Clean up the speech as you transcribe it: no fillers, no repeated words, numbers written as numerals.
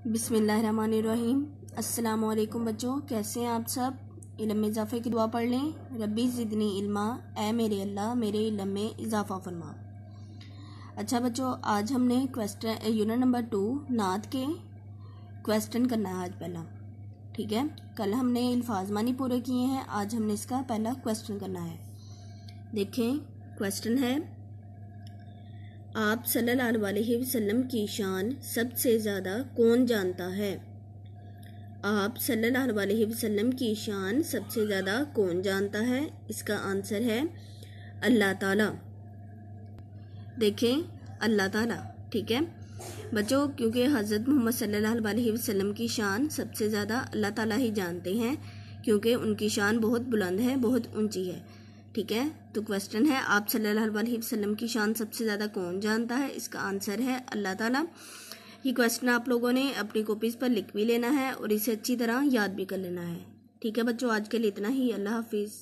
बिस्मिल्लाहिर्रहमानिर्रहीम। अस्सलाम वालेकुम बच्चों, कैसे हैं आप सब। इल्म में इजाफ़े की दुआ पढ़ लें। रब्बी ज़िदनी इल्मा, ए मेरे अल्लाह मेरे इल्म में इजाफ़ा फरमा। अच्छा बच्चों, आज हमने क्वेश्चन यूनिट नंबर 2 नात के क्वेश्चन करना है आज पहला। ठीक है, कल हमने अल्फाज मानी पूरे किए हैं, आज हमने इसका पहला क्वेश्चन करना है। देखें, क्वेश्चन है आप सल्लल्लाहु अलैहि वसल्लम की शान सबसे ज़्यादा कौन जानता है। आप सल्लल्लाहु अलैहि वसल्लम की शान सबसे ज़्यादा कौन जानता है। इसका आंसर है अल्लाह ताला। देखें, अल्लाह ताला। ठीक है बच्चों, क्योंकि हज़रत मोहम्मद सल्लल्लाहु अलैहि वसल्लम की शान सबसे ज़्यादा अल्लाह ताला ही जानते हैं, क्योंकि उनकी शान बहुत बुलंद है, बहुत ऊंची है। ठीक है, तो क्वेश्चन है आप सल्लल्लाहु अलैहि वसल्लम की शान सबसे ज़्यादा कौन जानता है। इसका आंसर है अल्लाह ताला। ये क्वेश्चन आप लोगों ने अपनी कॉपीज़ पर लिख भी लेना है और इसे अच्छी तरह याद भी कर लेना है। ठीक है बच्चों, आज के लिए इतना ही। अल्लाह हाफिज़।